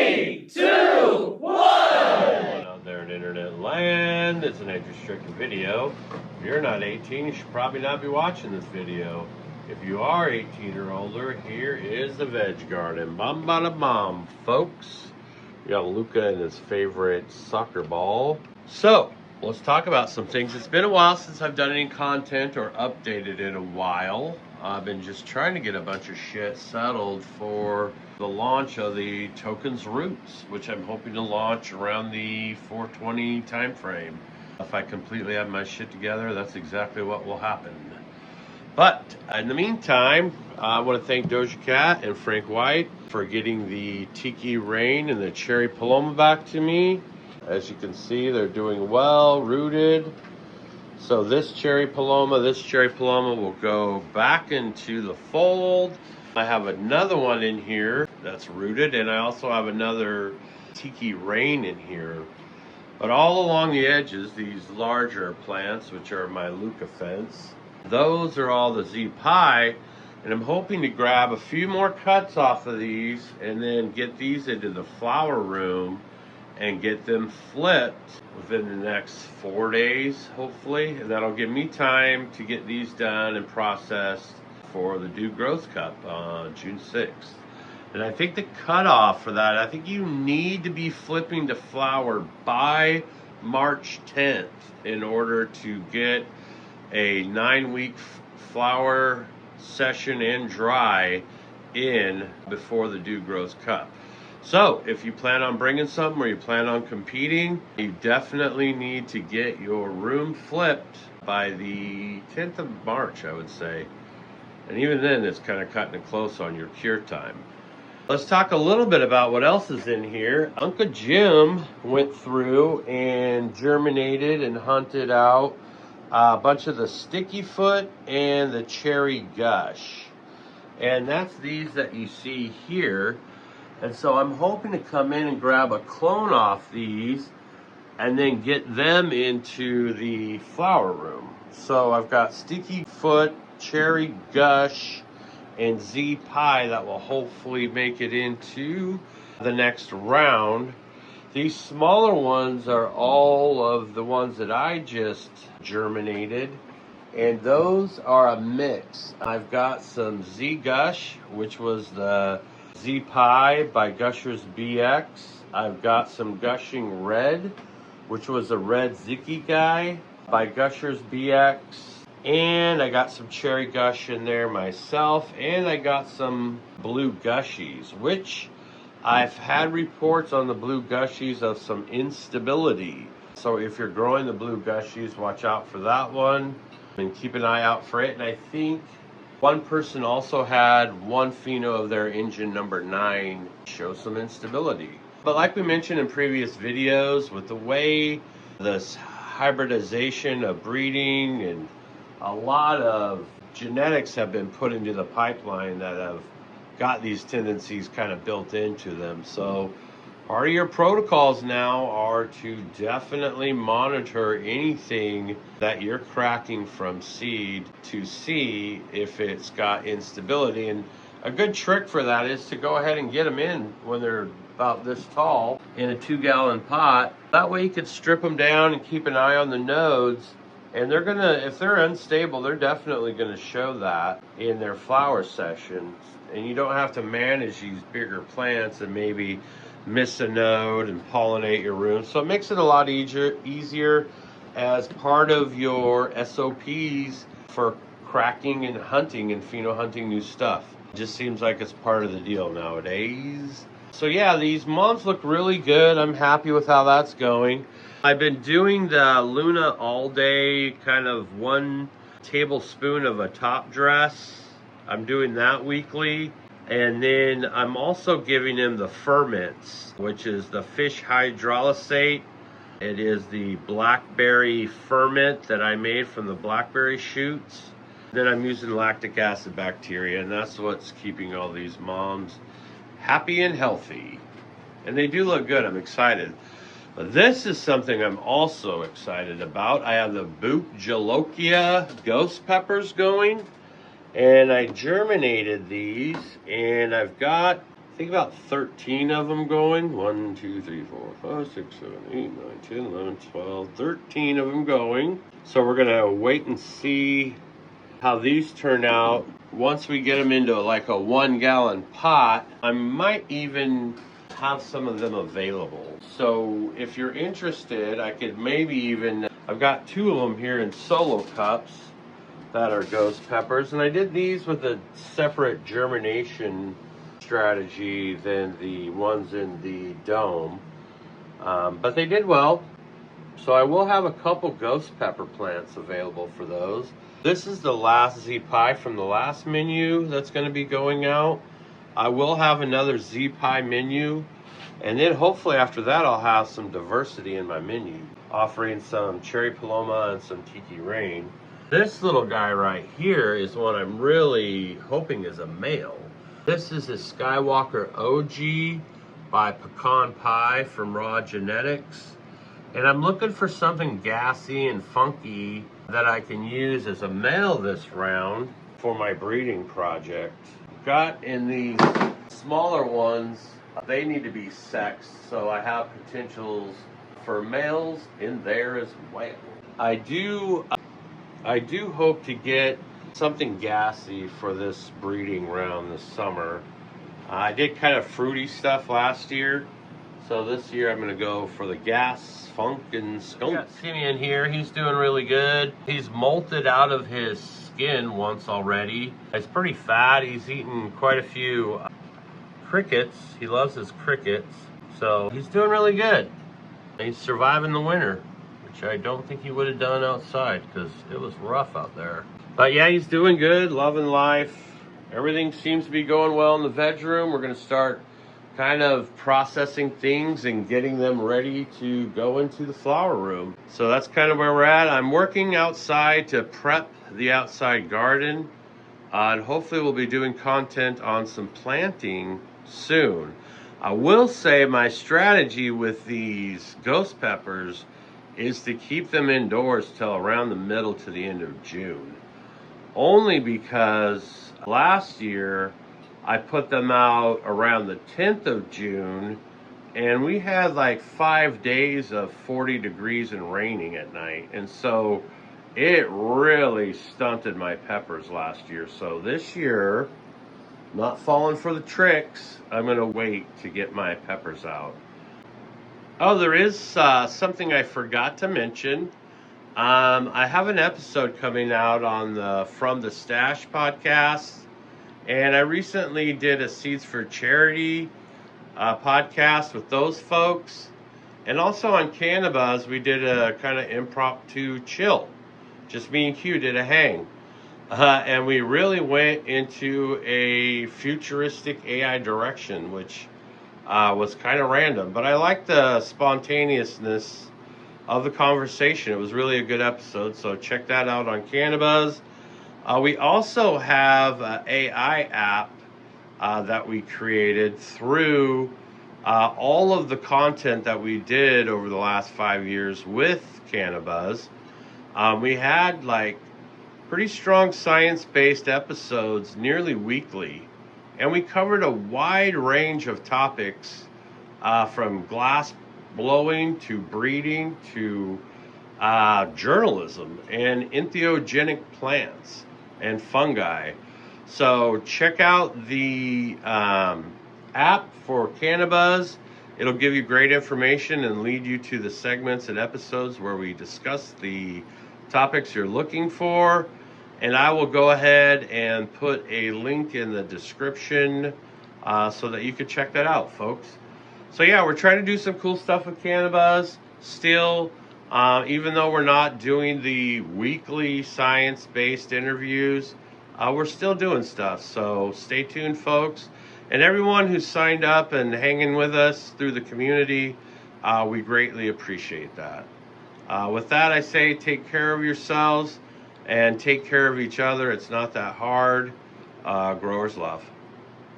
3, 2, 1! Out there in internet land, it's an age-restricted video. If you're not 18, you should probably not be watching this video. If you are 18 or older, here is the veg garden. Bum bada bum, folks. We got Luca and his favorite soccer ball. So, let's talk about some things. It's been a while since I've done any content or updated in a while. I've been just trying to get a bunch of shit settled for the launch of the Tokens Roots, which I'm hoping to launch around the 420 time frame. If I completely have my shit together, that's exactly what will happen. But in the meantime, I want to thank Doja Cat and Frank White for getting the Tiki Rain and the Cherry Paloma back to me. As you can see, they're doing well, rooted. So this Cherry Paloma will go back into the fold. I have another one in here that's rooted, and I also have another Tiki Rain in here. But all along the edges, these larger plants, which are my leucophents, those are all the Z Pi, and I'm hoping to grab a few more cuts off of these and then get these into the flower room and get them flipped within the next 4 days, hopefully. And that'll give me time to get these done and processed for the Due Growth Cup on June 6th. And I think the cutoff for that, I think you need to be flipping to flower by March 10th in order to get a 9-week flower session and dry in before the Due Growth Cup. So if you plan on bringing something or you plan on competing, you definitely need to get your room flipped by the 10th of March, I would say. And even then, it's kind of cutting it close on your cure time. Let's talk a little bit about what else is in here. Uncle Jim went through and germinated and hunted out a bunch of the Sticky Foot and the Cherry Gush. And that's these that you see here. And so I'm hoping to come in and grab a clone off these and then get them into the flower room. So I've got Sticky Foot, Cherry Gush, and Z Pi that will hopefully make it into the next round. These smaller ones are all of the ones that I just germinated, and those are a mix. I've got some Z Gush, which was the Z Pi by Gushers BX. I've got some Gushing Red, which was a Red Ziki guy by Gushers BX. And I got some Cherry Gush in there myself. And I got some Blue Gushies, which I've had reports on the Blue Gushies of some instability. So if you're growing the Blue Gushies, watch out for that one and keep an eye out for it. And I think one person also had one pheno of their engine number 9 show some instability. But like we mentioned in previous videos, with the way this hybridization of breeding and a lot of genetics have been put into the pipeline that have got these tendencies kind of built into them. So part of your protocols now are to definitely monitor anything that you're cracking from seed to see if it's got instability. And a good trick for that is to go ahead and get them in when they're about this tall in a 2-gallon pot. That way you could strip them down and keep an eye on the nodes. And they're gonna, if they're unstable, they're definitely gonna show that in their flower sessions. And you don't have to manage these bigger plants and maybe miss a node and pollinate your room. So it makes it a lot easier as part of your SOPs for cracking and hunting and pheno hunting new stuff. It just seems like it's part of the deal nowadays. So yeah, these moms look really good. I'm happy with how that's going. I've been doing the Luna all day, kind of 1 tablespoon of a top dress. I'm doing that weekly. And then I'm also giving him the ferments, which is the fish hydrolysate. It is the blackberry ferment that I made from the blackberry shoots. Then I'm using lactic acid bacteria, and that's what's keeping all these moms happy and healthy. And they do look good. I'm excited. But this is something I'm also excited about. I have the Bucjalokia ghost peppers going. And I germinated these, and I've got think about 13 of them going. 1, 2, 3, 4, 5, 6, 7, 8, 9, 10, 11, 12, 13 of them going. So we're going to wait and see how these turn out. Once we get them into like a 1 gallon pot, I might even have some of them available. So if you're interested, I could maybe even, I've got 2 of them here in solo cups that are ghost peppers, and I did these with a separate germination strategy than the ones in the dome, but they did well. So I will have a couple ghost pepper plants available for those. This is the last Z Pie from the last menu that's going to be going out. I will have another Z Pie menu, and then hopefully after that I'll have some diversity in my menu, offering some Cherry Paloma and some Tiki Rain. This little guy right here is one I'm really hoping is a male. This is a Skywalker OG by Pecan Pie from Raw Genetics. And I'm looking for something gassy and funky that I can use as a male this round for my breeding project. Got in these smaller ones, they need to be sexed, so I have potentials for males in there as well. I do hope to get something gassy for this breeding round this summer. I did kind of fruity stuff last year, so this year I'm going to go for the gas, funk, and skunk. Got Simeon here. He's doing really good. He's molted out of his skin once already. He's pretty fat. He's eaten quite a few crickets. He loves his crickets, so he's doing really good. He's surviving the winter, which I don't think he would have done outside because it was rough out there. But yeah, he's doing good, loving life. Everything seems to be going well in the veg room. We're going to start kind of processing things and getting them ready to go into the flower room. So that's kind of where we're at. I'm working outside to prep the outside garden, and hopefully we'll be doing content on some planting soon. I will say my strategy with these ghost peppers is to keep them indoors till around the middle to the end of June. Only because last year I put them out around the 10th of June, and we had like 5 days of 40 degrees and raining at night. And so it really stunted my peppers last year. So this year, not falling for the tricks, I'm going to wait to get my peppers out. Oh, there is something I forgot to mention. I have an episode coming out on the From the Stash podcast. And I recently did a Seeds for Charity podcast with those folks. And also on Cannabuzz, we did a kind of impromptu chill. Just me and Q did a hang. And we really went into a futuristic AI direction, which was kind of random. But I liked the spontaneousness of the conversation. It was really a good episode. So check that out on Cannabuzz. We also have an AI app that we created through all of the content that we did over the last 5 years with Cannabuzz. We had like pretty strong science-based episodes nearly weekly, and we covered a wide range of topics from glass blowing to breeding to journalism and entheogenic plants and fungi. So check out the app for Cannabuzz. It'll give you great information and lead you to the segments and episodes where we discuss the topics you're looking for. And I will go ahead and put a link in the description so that you can check that out, folks. So yeah, we're trying to do some cool stuff with Cannabuzz still. Even though we're not doing the weekly science-based interviews, we're still doing stuff. So stay tuned, folks. And everyone who's signed up and hanging with us through the community, we greatly appreciate that. With that, I say take care of yourselves and take care of each other. It's not that hard. Growers love.